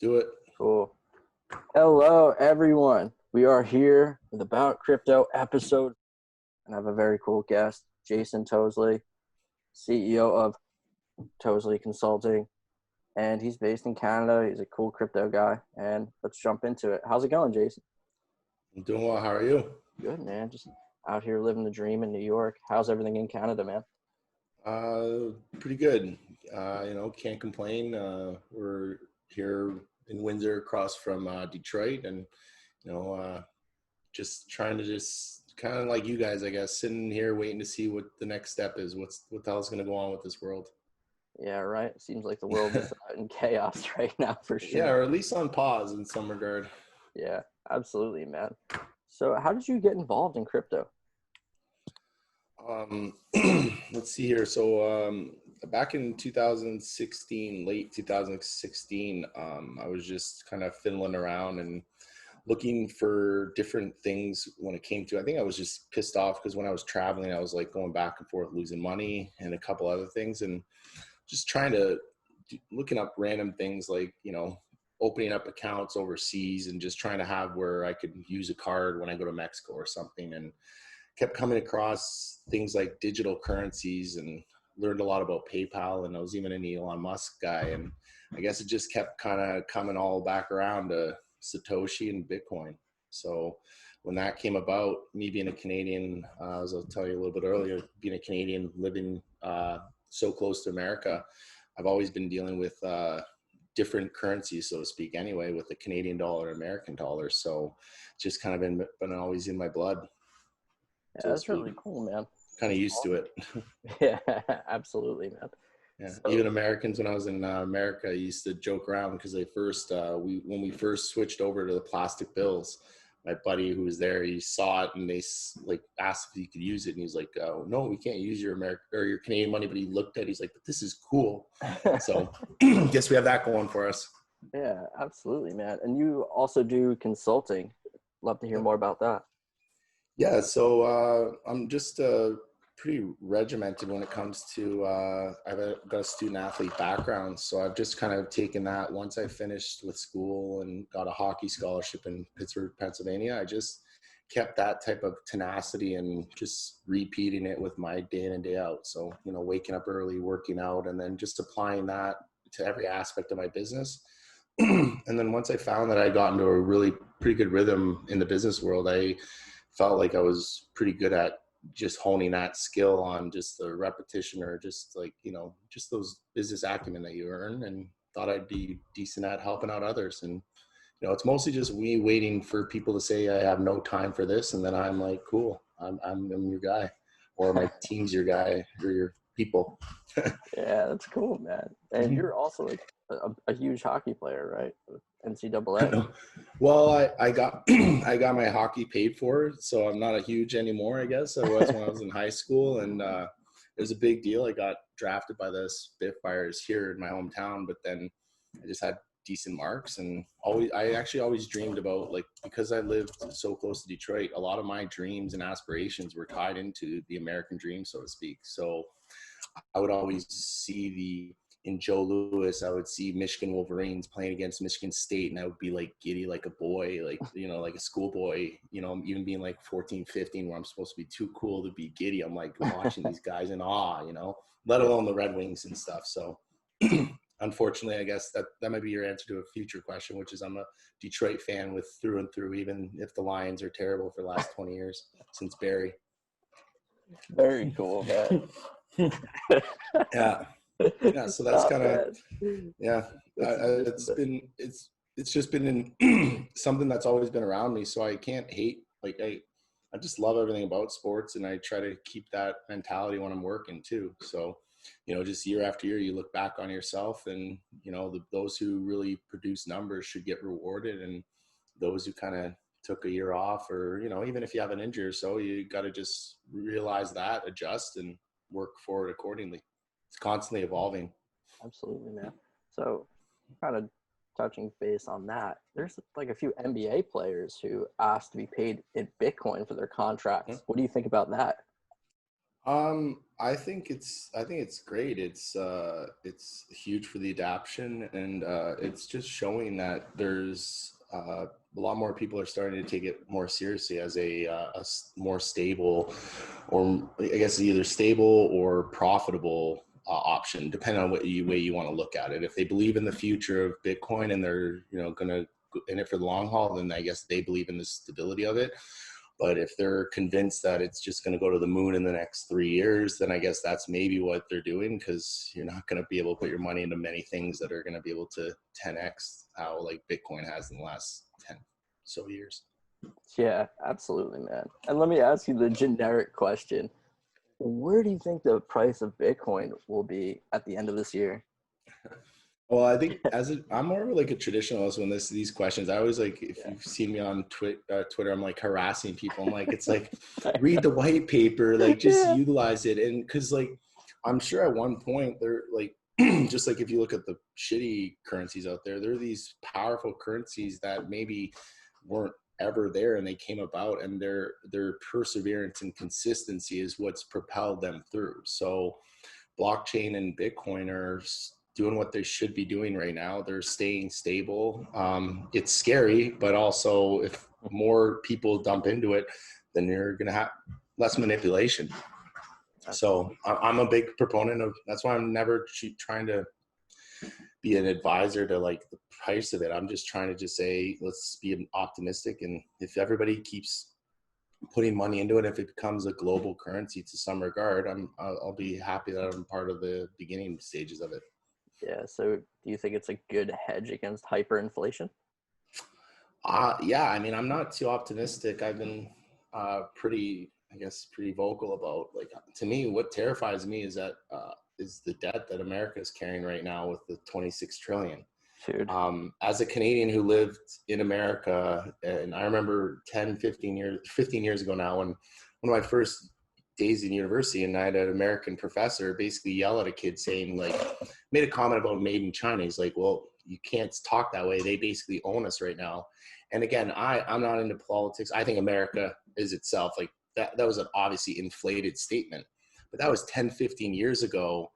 Do it. Cool. Hello, everyone. We are here with About Crypto episode, and I have a very cool guest, Jason Towsley, CEO of Towsley Consulting, and he's based in Canada. He's a cool crypto guy, and let's jump into it. How's it going, Jason? I'm doing well. How are you? Good, man. Just out here living the dream in New York. How's everything in Canada, man? Pretty good. Can't complain. We're here in Windsor, across from Detroit, and just trying to just kind of like you guys, I guess, sitting here waiting to see what the next step is. What the hell is going to go on with this world? Yeah, right. Seems like the world is in chaos right now, for sure. Yeah, or at least on pause in some regard. Yeah, absolutely, man. So, how did you get involved in crypto? Let's see here. So back in 2016, late 2016, I was just kind of fiddling around and looking for different things when it came to, I think I was just pissed off because when I was traveling, I was like going back and forth, losing money and a couple other things, and just trying to looking up random things like, opening up accounts overseas and just trying to have where I could use a card when I go to Mexico or something, and kept coming across things like digital currencies and learned a lot about PayPal, and I was even an Elon Musk guy, and I guess it just kept kind of coming all back around to Satoshi and Bitcoin. So when that came about, me being a Canadian, as I'll tell you a little bit earlier, being a Canadian living so close to America, I've always been dealing with different currencies, so to speak, anyway, with the Canadian dollar, American dollar. So just kind of been always in my blood. Yeah, that's really cool, man. Kind of used to it. Yeah, absolutely, man. Yeah, So, even Americans, when I was in America, I used to joke around because they first, when we first switched over to the plastic bills, my buddy who was there, he saw it and they like asked if he could use it, and he's like, "Oh, no, we can't use your American or your Canadian money." But he looked at it, he's like, "But this is cool." So, guess we have that going for us. yeah, absolutely, man. And you also do consulting. Love to hear more about that. Yeah, so I'm just pretty regimented when it comes to, I've got a student athlete background. So I've just kind of taken that once I finished with school and got a hockey scholarship in Pittsburgh, Pennsylvania. I just kept that type of tenacity and just repeating it with my day in and day out. So, waking up early, working out, and then just applying that to every aspect of my business. And then once I found that I got into a really pretty good rhythm in the business world, I felt like I was pretty good at just honing that skill on just the repetition, or just like, just those business acumen that you earn, and thought I'd be decent at helping out others. And, it's mostly just me waiting for people to say I have no time for this. And then I'm like, cool, I'm your guy, or my team's your guy, or your people. Yeah, that's cool, man. And you're also like a huge hockey player, right? NCAA. No. Well, I got I got my hockey paid for, so I'm not a huge anymore, I guess. I was when I was in high school, and it was a big deal. I got drafted by the Spitfires here in my hometown, but then I just had decent marks, and I actually always dreamed about, like, because I lived so close to Detroit, a lot of my dreams and aspirations were tied into the American dream, so to speak. So I would always see in Joe Louis, I would see Michigan Wolverines playing against Michigan State, and I would be like giddy like a boy, like, like a schoolboy, even being like 14, 15, where I'm supposed to be too cool to be giddy. I'm like watching these guys in awe, let alone the Red Wings and stuff. So unfortunately, I guess that might be your answer to a future question, which is I'm a Detroit fan with through and through, even if the Lions are terrible for the last 20 years since Barry. Very cool, man. Yeah. Yeah, so that's kind of, yeah, it's just been in something that's always been around me. So I can't hate, like, I just love everything about sports, and I try to keep that mentality when I'm working too. So, just year after year, you look back on yourself, and, those who really produce numbers should get rewarded. And those who kind of took a year off, or, even if you have an injury or so, you got to just realize that, adjust, and work forward accordingly. It's constantly evolving. Absolutely, man. So, kind of touching base on that, there's like a few NBA players who asked to be paid in Bitcoin for their contracts. What do you think about that? I think it's great. It's huge for the adoption, and it's just showing that there's a lot more people are starting to take it more seriously as more stable, or I guess either stable or profitable option, depending on way you want to look at it. If they believe in the future of Bitcoin and they're gonna in it for the long haul, then I guess they believe in the stability of it. But if they're convinced that it's just going to go to the moon in the next 3 years, then I guess that's maybe what they're doing, because you're not going to be able to put your money into many things that are going to be able to 10x how like Bitcoin has in the last 10 so years. Yeah, absolutely, man. And let me ask you the generic question. Where do you think the price of Bitcoin will be at the end of this year? Well, I think I'm more of like a traditionalist when these questions. I always like, if you've seen me on Twitter, I'm like harassing people. I'm like, it's like, read the white paper, like just utilize it. And because like, I'm sure at one point they're like, just like if you look at the shitty currencies out there, there are these powerful currencies that maybe weren't ever there and they came about, and their perseverance and consistency is what's propelled them through. So blockchain and Bitcoin are doing what they should be doing right now. They're staying stable. It's scary, but also if more people dump into it, then you're going to have less manipulation. So I'm a big proponent of, that's why I'm never trying to be an advisor to like the price of it. I'm just trying to just say, let's be optimistic. And if everybody keeps putting money into it, if it becomes a global currency to some regard, I'll be happy that I'm part of the beginning stages of it. Yeah. So do you think it's a good hedge against hyperinflation? Yeah. I mean, I'm not too optimistic. I've been pretty vocal about, like, to me, what terrifies me is that is the debt that America is carrying right now with the 26 trillion. As a Canadian who lived in America, and I remember 15 years ago now, when one of my first days in university, and I had an American professor basically yell at a kid saying, like, made a comment about made in China. He's like, well, you can't talk that way. They basically own us right now. And again, I'm not into politics. I think America is itself. Like that was an obviously inflated statement, but that was 10, 15 years ago.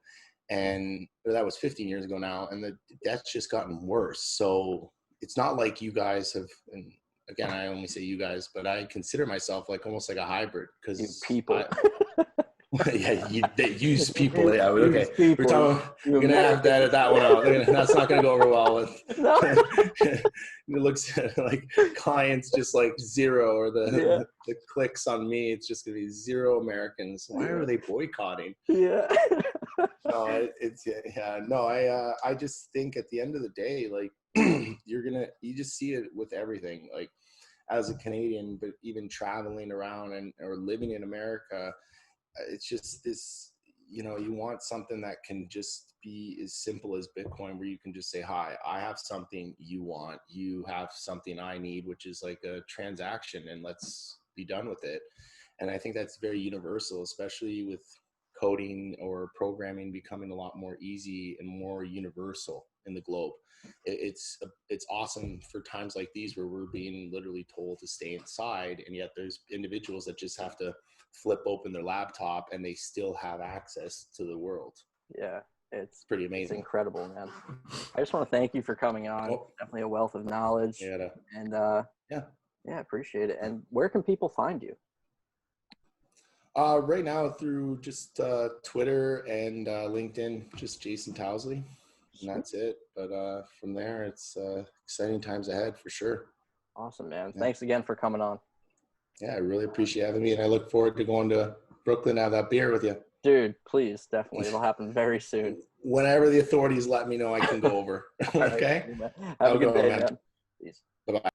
And that was 15 years ago now. And the debt's just gotten worse. So it's not like you guys have, and again, I only say you guys, but I consider myself like almost like a hybrid, because people. Yeah, they use people. Yeah, okay. People. We're talking. You're gonna have to edit that one out. That's not gonna go over well with. No. It looks like clients just like zero, or the clicks on me. It's just gonna be zero Americans. Why are they boycotting? Yeah. No, no. I just think at the end of the day, like you just see it with everything. Like as a Canadian, but even traveling around or living in America. It's just this, you want something that can just be as simple as Bitcoin, where you can just say, hi, I have something you want, you have something I need, which is like a transaction, and let's be done with it. And I think that's very universal, especially with coding or programming becoming a lot more easy and more universal in the globe. It's awesome for times like these where we're being literally told to stay inside, and yet there's individuals that just have to flip open their laptop and they still have access to the world. Yeah, it's pretty amazing. It's incredible, man. I just want to thank you for coming on. Definitely a wealth of knowledge. And appreciate it. And where can people find you? Right now through just Twitter and LinkedIn, just Jason Towsley, and that's it. But from there, it's exciting times ahead for sure. Awesome, man. Thanks again for coming on. Yeah, I really appreciate having me, and I look forward to going to Brooklyn to have that beer with you. Dude, please, definitely. It'll happen very soon. Whenever the authorities let me know, I can go over. Okay? Have a good day, man. Bye-bye.